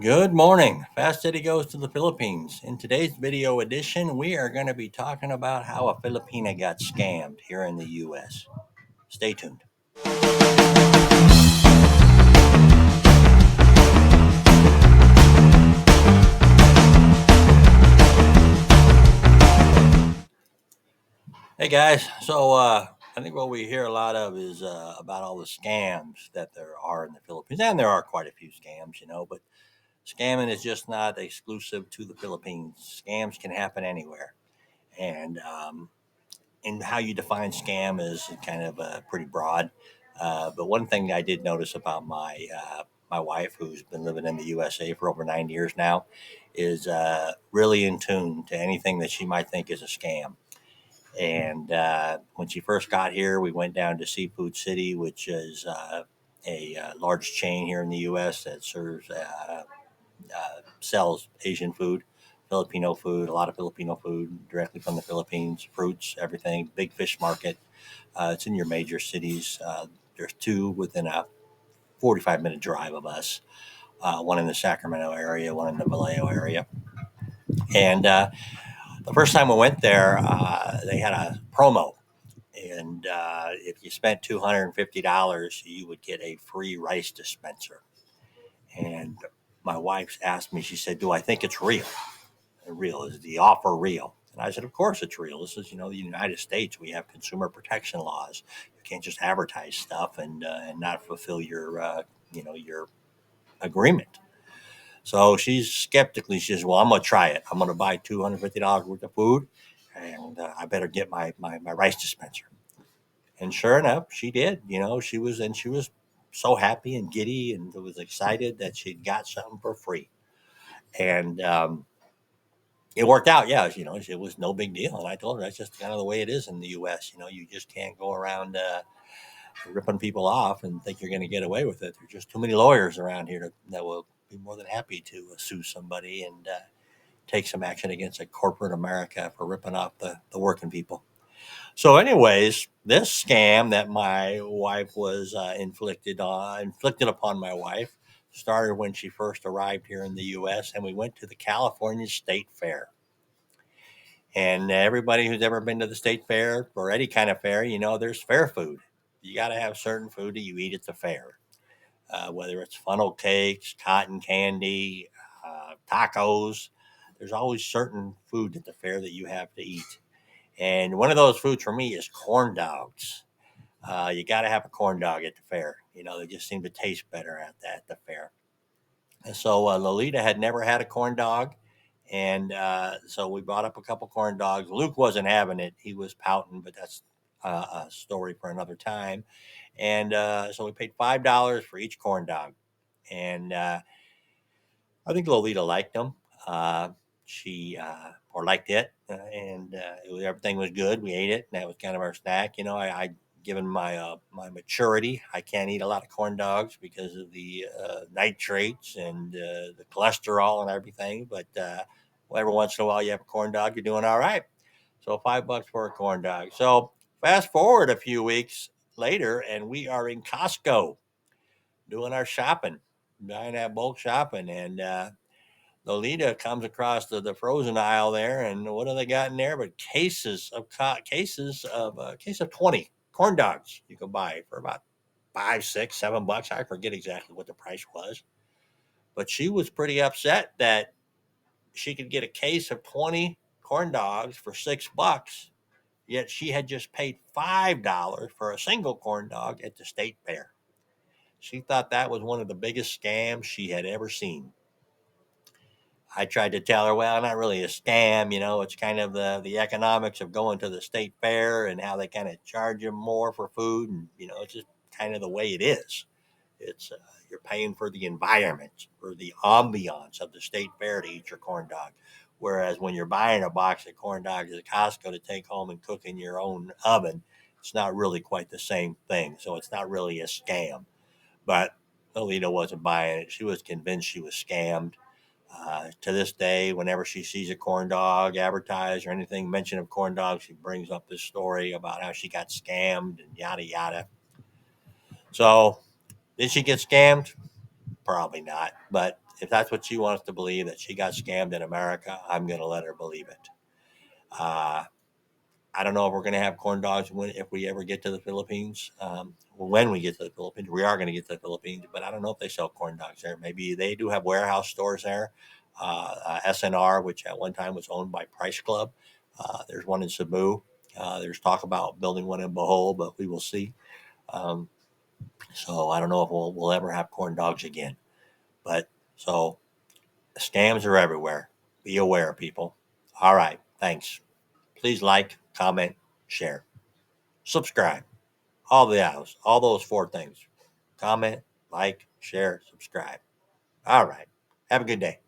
Good morning. Fast Eddie goes to the Philippines. In today's video edition, we are going to be talking about how a Filipina got scammed here in the U.S. Stay tuned. Hey guys, I think what we hear a lot of is about all the scams that there are in the Philippines, and there are quite a few scams, but scamming is just not exclusive to the Philippines. Scams can happen anywhere, and and how you define scam is kind of pretty broad. But one thing I did notice about my wife, who's been living in the USA for over 9 years now, is really in tune to anything that she might think is a scam. And when she first got here, we went down to Seafood City, which is a large chain here in the U.S. that sells Asian food, Filipino food, a lot of Filipino food directly from the Philippines, fruits, everything. Big fish market. It's in your major cities. There's two within a 45-minute drive of us. One in the Sacramento area, one in the Vallejo area. And the first time we went there, they had a promo. And if you spent $250, you would get a free rice dispenser. And my wife asked me, she said, "Do I think it's real? Real? Is the offer real?" And I said, "Of course it's real. This is, the United States. We have consumer protection laws. You can't just advertise stuff and not fulfill your agreement." So she's skeptically. She says, "Well, I'm going to try it. I'm going to buy $250 worth of food, and I better get my rice dispenser." And sure enough, she did. She was so happy and giddy and was excited that she'd got something for free. And it worked out. Yeah, it was no big deal. And I told her that's just kind of the way it is in the U.S. You just can't go around ripping people off and think you're going to get away with it. There's just too many lawyers around here that will be more than happy to sue somebody and take some action against a corporate America for ripping off the working people. So, anyways, this scam that my wife was inflicted upon my wife started when she first arrived here in the U.S. and we went to the California State Fair. And everybody who's ever been to the state fair or any kind of fair, there's fair food. You got to have certain food that you eat at the fair, whether it's funnel cakes, cotton candy, tacos. There's always certain food at the fair that you have to eat. And one of those foods for me is corn dogs. You got to have a corn dog at the fair. They just seem to taste better at the fair. And so Lolita had never had a corn dog. And so we brought up a couple corn dogs. Luke wasn't having it. He was pouting, but that's a story for another time. And so we paid $5 for each corn dog. And I think Lolita liked them. She or liked it, and everything was good. We ate it, and that was kind of our snack. I given my maturity, I can't eat a lot of corn dogs because of the nitrates and the cholesterol and everything. But well, every once in a while, you have a corn dog, you're doing all right. So $5 for a corn dog. So fast forward a few weeks later, and we are in Costco doing our shopping, buying that bulk shopping, and Lolita comes across the frozen aisle there, and what do they got in there? But case of 20 corn dogs you could buy for about 5, 6, $7. I forget exactly what the price was, but she was pretty upset that she could get a case of 20 corn dogs for $6, yet she had just paid $5 for a single corn dog at the state fair. She thought that was one of the biggest scams she had ever seen. I tried to tell her, well, not really a scam, it's kind of the economics of going to the state fair and how they kind of charge you more for food. And, it's just kind of the way it is. It's You're paying for the environment, for the ambiance of the state fair to eat your corn dog. Whereas when you're buying a box of corn dogs at Costco to take home and cook in your own oven, it's not really quite the same thing. So it's not really a scam. But Alita wasn't buying it. She was convinced she was scammed. To this day, whenever she sees a corn dog advertised or anything mention of corn dogs, she brings up this story about how she got scammed and yada yada. So, did she get scammed? Probably not. But if that's what she wants to believe, that she got scammed in America, I'm going to let her believe it. Uh, I don't know if we're going to have corn dogs if we ever get to the Philippines. When we get to the Philippines, we are going to get to the Philippines, but I don't know if they sell corn dogs there. Maybe they do have warehouse stores there. SNR, which at one time was owned by Price Club. There's one in Cebu. There's talk about building one in Bohol, but we will see. Um, so I don't know if we'll ever have corn dogs again. But so scams are everywhere. Be aware, people. All right. Thanks. Please like, comment, share, subscribe. All those four things. Comment, like, share, subscribe. All right. Have a good day.